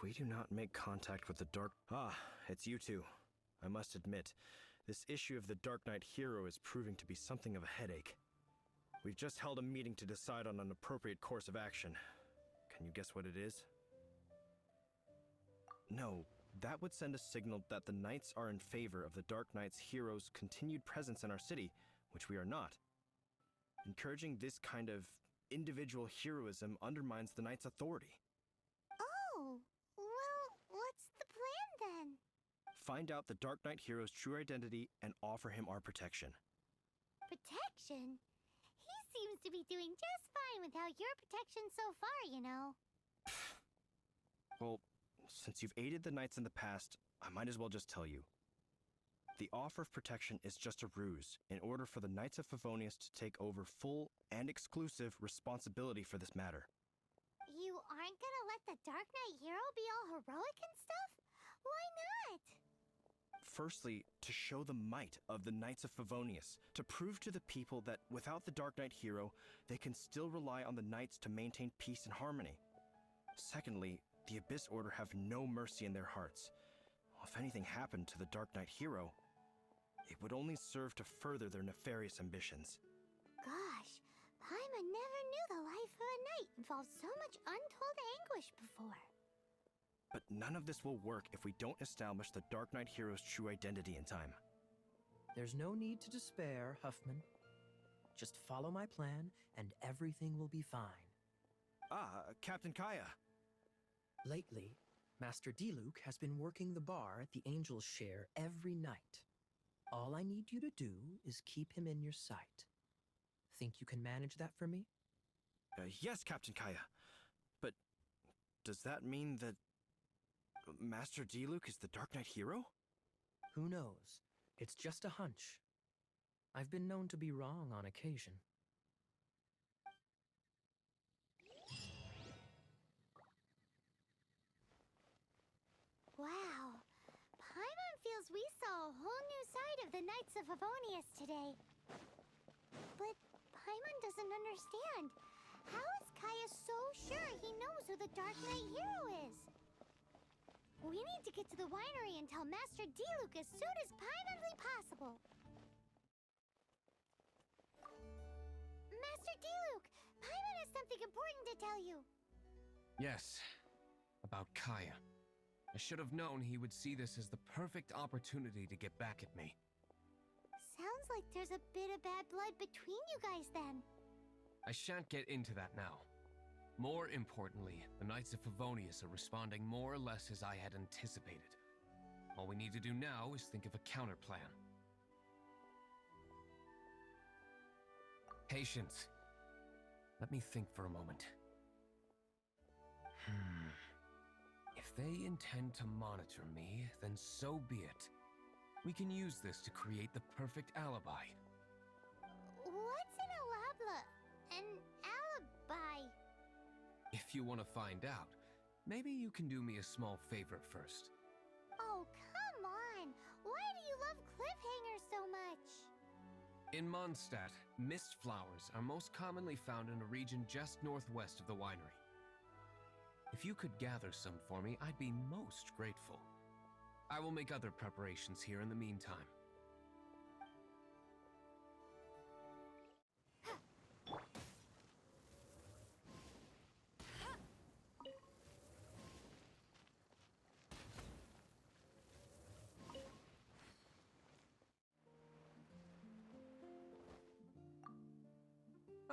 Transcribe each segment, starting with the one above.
If we do not make contact with the Dark... Ah, it's you two. I must admit, this issue of the Darknight hero is proving to be something of a headache. We've just held a meeting to decide on an appropriate course of action. Can you guess what it is? No, that would send a signal that the Knights are in favor of the Darknight's hero's continued presence in our city, which we are not. Encouraging this kind of individual heroism undermines the Knight's authority. Oh, well, what's the plan then? Find out the Darknight hero's true identity and offer him our protection. Protection? He seems to be doing just fine without your protection so far, you know. Well, since you've aided the Knights in the past, I might as well just tell you. The offer of protection is just a ruse in order for the Knights of Favonius to take over full and exclusive responsibility for this matter. You aren't gonna let the Darknight hero be all heroic and stuff? Why not? Firstly, to show the might of the Knights of Favonius, to prove to the people that without the Darknight hero, they can still rely on the Knights to maintain peace and harmony. Secondly, the Abyss Order have no mercy in their hearts. If anything happened to the Darknight hero, it would only serve to further their nefarious ambitions. Gosh, Paimon never knew the life of a knight involved so much untold anguish before. But none of this will work if we don't establish the Darknight hero's true identity in time. There's no need to despair, Huffman. Just follow my plan, and everything will be fine. Ah, Captain Kaya. Lately, Master Diluc has been working the bar at the Angel's Share every night. All I need you to do is keep him in your sight. Think you can manage that for me? Yes, Captain Kaya. But does that mean that Master Diluc is the Darknight hero? Who knows? It's just a hunch. I've been known to be wrong on occasion. Wow. Paimon feels we saw a whole new side of the Knights of Favonius today. But Paimon doesn't understand. How is Kaya so sure he knows who the Darknight hero is? We need to get to the winery and tell Master Diluc as soon as Paimonly possible. Master Diluc, Paimon has something important to tell you. Yes, about Kaya. I should have known he would see this as the perfect opportunity to get back at me. Sounds like there's a bit of bad blood between you guys then. I shan't get into that now. More importantly, the Knights of Favonius are responding more or less as I had anticipated. All we need to do now is think of a counterplan. Patience. Let me think for a moment. If they intend to monitor me, then so be it. We can use this to create the perfect alibi. What's an alibi? If you want to find out, maybe you can do me a small favor first. Oh, come on! Why do you love cliffhangers so much? In Mondstadt, mist flowers are most commonly found in a region just northwest of the winery. If you could gather some for me, I'd be most grateful. I will make other preparations here in the meantime.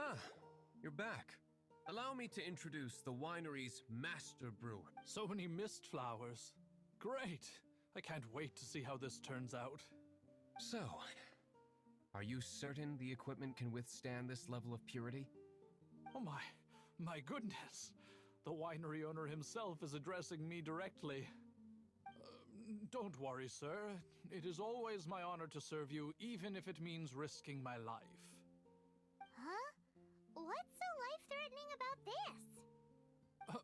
Ah, you're back. Allow me to introduce the winery's master brewer. So many mist flowers. Great! I can't wait to see how this turns out. So, are you certain the equipment can withstand this level of purity? Oh my goodness! The winery owner himself is addressing me directly. Don't worry, sir. It is always my honor to serve you, even if it means risking my life. Huh? What's so life-threatening about this?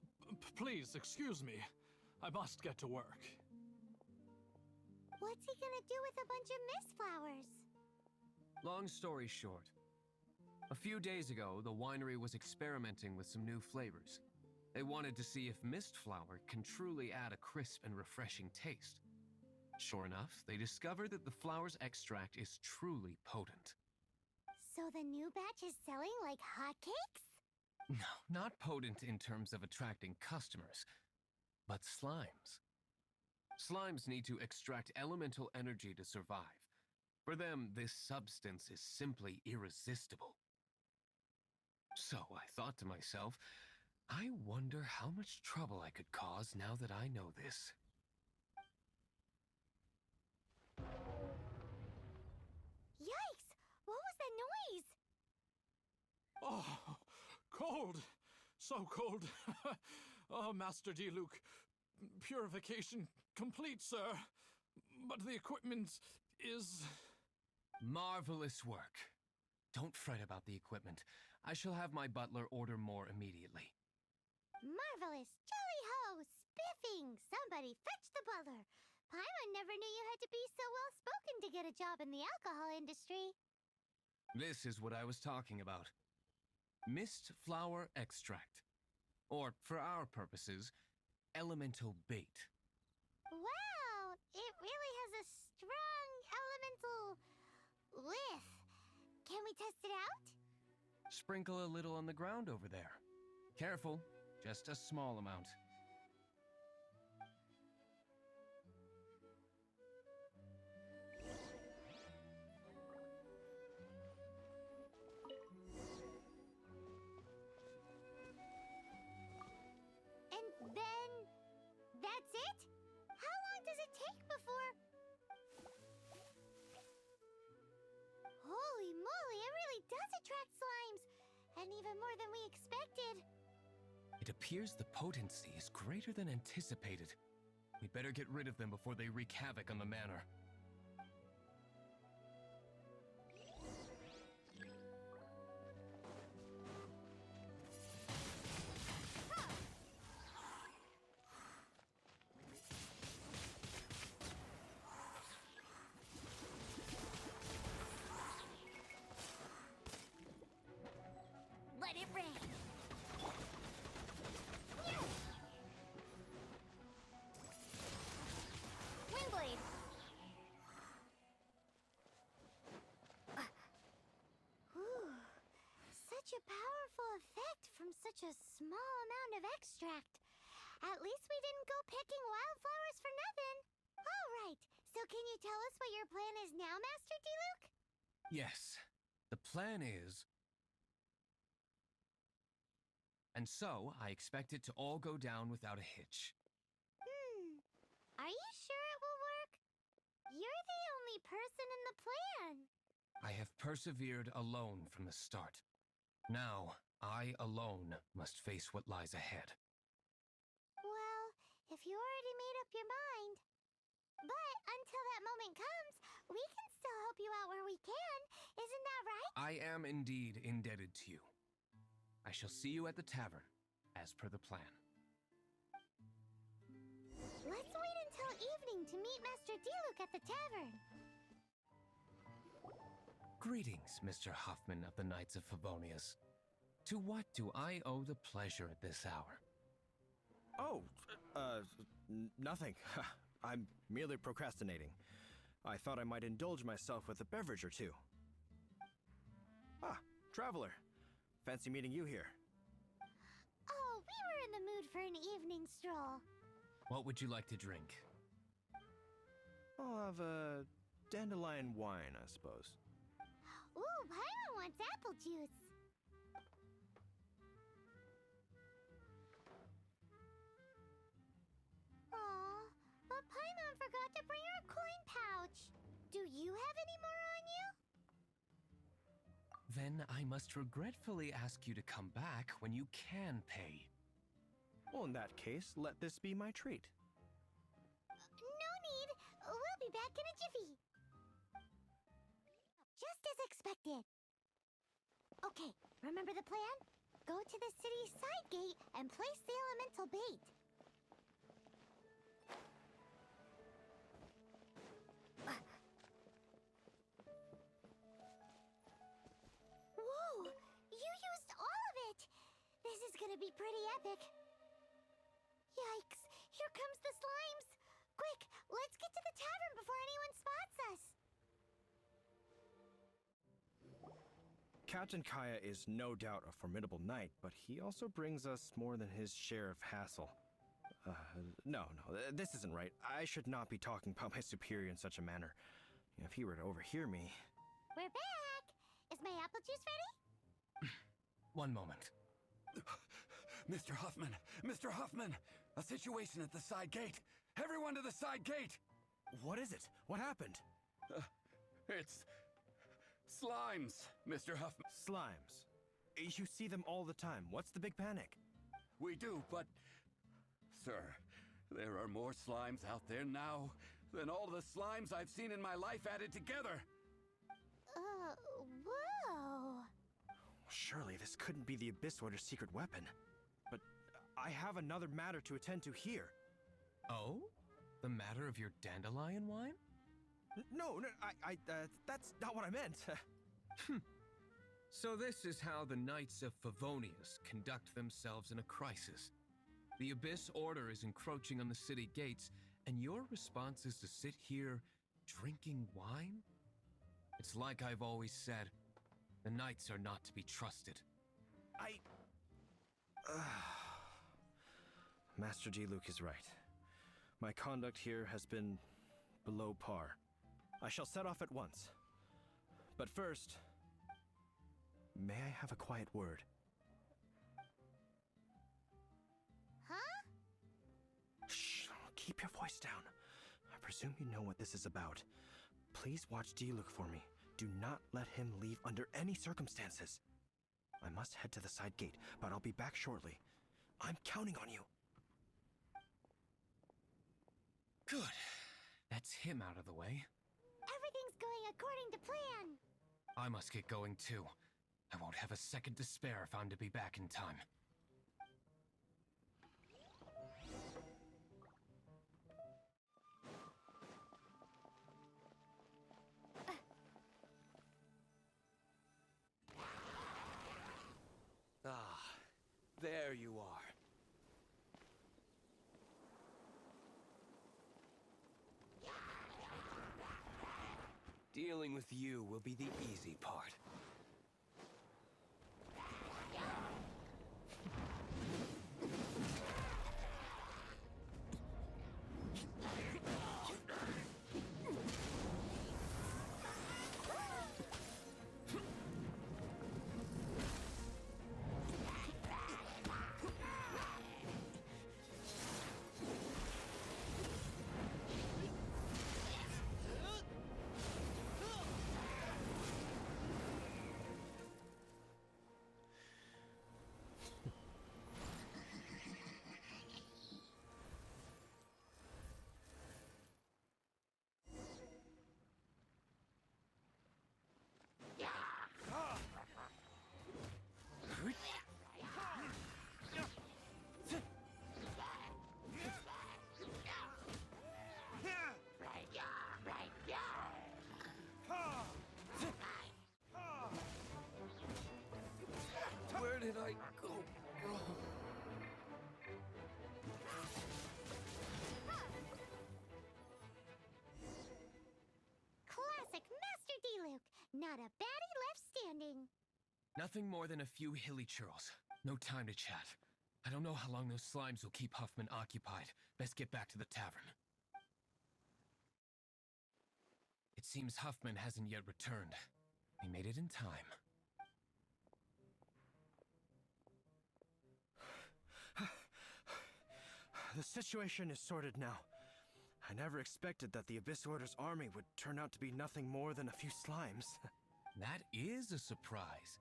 Please, excuse me. I must get to work. What's he gonna do with a bunch of mist flowers? Long story short, a few days ago, the winery was experimenting with some new flavors. They wanted to see if mist flower can truly add a crisp and refreshing taste. Sure enough, they discovered that the flower's extract is truly potent. So the new batch is selling like hotcakes? No, not potent in terms of attracting customers, but slimes. Slimes need to extract elemental energy to survive. For them, this substance is simply irresistible. So I thought to myself, I wonder how much trouble I could cause now that I know this. Yikes! What was that noise? Oh, cold! So cold! Oh, Master D-Luke, purification complete, sir. But the equipment is... Marvelous work. Don't fret about the equipment. I shall have my butler order more immediately. Marvelous! Jolly ho! Spiffing! Somebody fetch the butler! Paimon never knew you had to be so well-spoken to get a job in the alcohol industry. This is what I was talking about. Mist flower extract. Or, for our purposes, elemental bait. Wow! It really has a strong elemental whiff. Can we test it out? Sprinkle a little on the ground over there. Careful, just a small amount. And then... that's it? How long does it take before... Holy moly, it really does attract slimes! And even more than we expected. It appears the potency is greater than anticipated. We'd better get rid of them before they wreak havoc on the manor. Let it rain! Windblade! Ooh, such a powerful effect from such a small amount of extract. At least we didn't go picking wildflowers for nothing. All right, so can you tell us what your plan is now, Master D-Luke? Yes, the plan is... And so, I expect it to all go down without a hitch. Are you sure it will work? You're the only person in the plan. I have persevered alone from the start. Now, I alone must face what lies ahead. Well, if you already made up your mind. But until that moment comes, we can still help you out where we can. Isn't that right? I am indeed indebted to you. I shall see you at the tavern, as per the plan. Let's wait until evening to meet Master D-Luke at the tavern. Greetings, Mr. Huffman of the Knights of Favonius. To what do I owe the pleasure at this hour? Oh, nothing. I'm merely procrastinating. I thought I might indulge myself with a beverage or two. Ah, traveler. Fancy meeting you here. Oh, we were in the mood for an evening stroll. What would you like to drink? I'll have a dandelion wine, I suppose. Ooh, Paimon wants apple juice. Aw, but Paimon forgot to bring her coin pouch. Do you have any more on you? Then I must regretfully ask you to come back when you can pay. Well, in that case, let this be my treat. No need. We'll be back in a jiffy. Just as expected. Okay, remember the plan? Go to the city's side gate and place the elemental bait. Whoa! You used all of it! This is gonna be pretty epic. comes the slimes! Quick, let's get to the tavern before anyone spots us! Captain Kaya is no doubt a formidable knight, but he also brings us more than his share of hassle. No, this isn't right. I should not be talking about my superior in such a manner. If he were to overhear me... We're back! Is my apple juice ready? One moment. Mr. Huffman! Mr. Huffman! A situation at the side gate! Everyone to the side gate! What is it? What happened? It's... slimes, Mr. Huffman. Slimes. You see them all the time. What's the big panic? We do, but... Sir, there are more slimes out there now than all the slimes I've seen in my life added together! Whoa! Surely this couldn't be the Abyss Order's secret weapon. But I have another matter to attend to here. Oh? The matter of your dandelion wine? No, that's not what I meant. So this is how the Knights of Favonius conduct themselves in a crisis. The Abyss Order is encroaching on the city gates, and your response is to sit here drinking wine? It's like I've always said, the Knights are not to be trusted. Master Diluc is right. My conduct here has been below par. I shall set off at once. But first, may I have a quiet word? Huh? Shh, keep your voice down. I presume you know what this is about. Please watch Diluc for me. Do not let him leave under any circumstances. I must head to the side gate, but I'll be back shortly. I'm counting on you. Good. That's him out of the way. Everything's going according to plan! I must get going too. I won't have a second to spare if I'm to be back in time. There you are. Dealing with you will be the easy part. Where did I go wrong? Classic Master Diluc! Not a baddie left standing! Nothing more than a few hilly churls. No time to chat. I don't know how long those slimes will keep Huffman occupied. Best get back to the tavern. It seems Huffman hasn't yet returned. We made it in time. The situation is sorted now. I never expected that the Abyss Order's army would turn out to be nothing more than a few slimes. That is a surprise.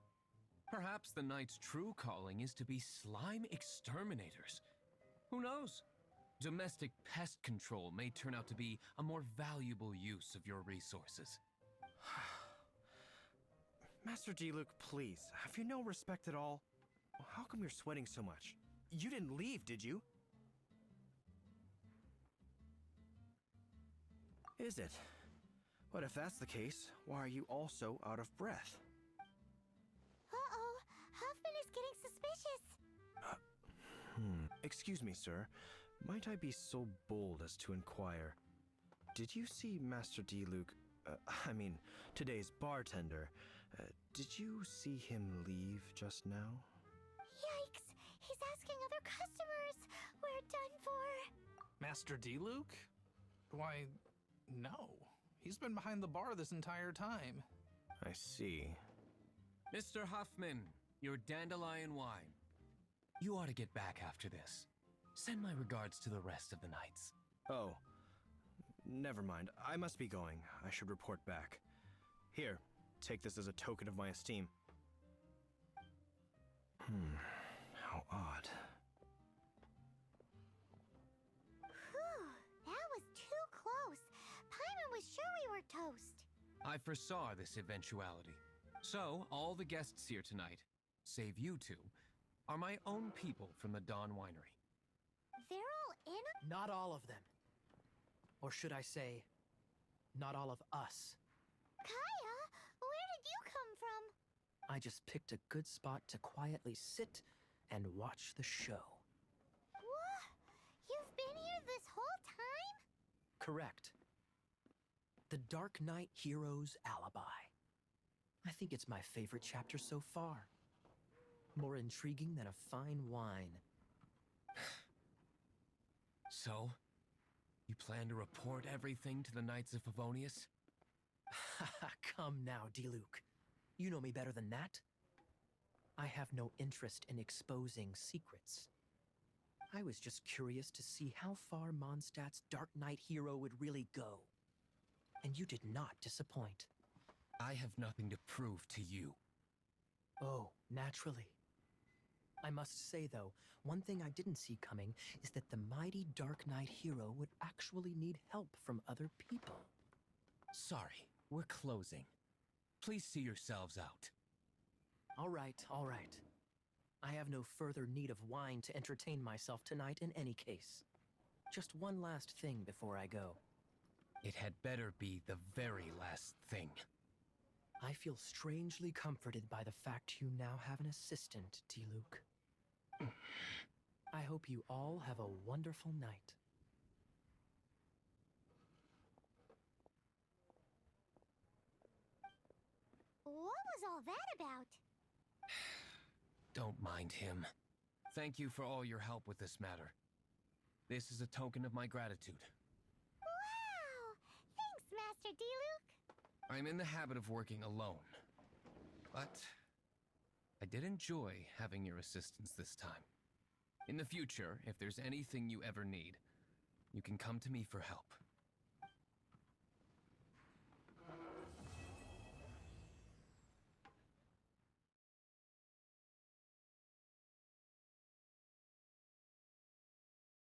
Perhaps the Knight's true calling is to be slime exterminators. Who knows? Domestic pest control may turn out to be a more valuable use of your resources. Master Diluc, please, have you no respect at all? How come you're sweating so much? You didn't leave, did you? Is it? But if that's the case, why are you also out of breath? Uh-oh, Huffman is getting suspicious! Excuse me, sir. Might I be so bold as to inquire, did you see Master D-Luke, today's bartender, did you see him leave just now? Yikes! He's asking other customers! We're done for! Master D-Luke? Why, no. He's been behind the bar this entire time. I see. Mr. Huffman, your dandelion wine. You ought to get back after this. Send my regards to the rest of the knights. Oh, never mind. I must be going. I should report back. Here, take this as a token of my esteem. How odd. Whew, that was too close. Paimon was sure we were toast. I foresaw this eventuality. So, all the guests here tonight, save you two, are my own people from the Dawn Winery. They're all in? Not all of them. Or should I say, not all of us. Kaya, where did you come from? I just picked a good spot to quietly sit and watch the show. What? You've been here this whole time? Correct. The Darknight Hero's Alibi. I think it's my favorite chapter so far. More intriguing than a fine wine. So, you plan to report everything to the Knights of Favonius? Haha, come now, D-Luke. You know me better than that. I have no interest in exposing secrets. I was just curious to see how far Mondstadt's Darknight hero would really go. And you did not disappoint. I have nothing to prove to you. Oh, naturally. I must say, though, one thing I didn't see coming is that the mighty Darknight hero would actually need help from other people. Sorry, we're closing. Please see yourselves out. All right, all right. I have no further need of wine to entertain myself tonight in any case. Just one last thing before I go. It had better be the very last thing. I feel strangely comforted by the fact you now have an assistant, D-Luke. I hope you all have a wonderful night. What was all that about? Don't mind him. Thank you for all your help with this matter. This is a token of my gratitude. Wow! Thanks, Master D-Luke. I'm in the habit of working alone. But I did enjoy having your assistance this time. In the future, if there's anything you ever need, you can come to me for help.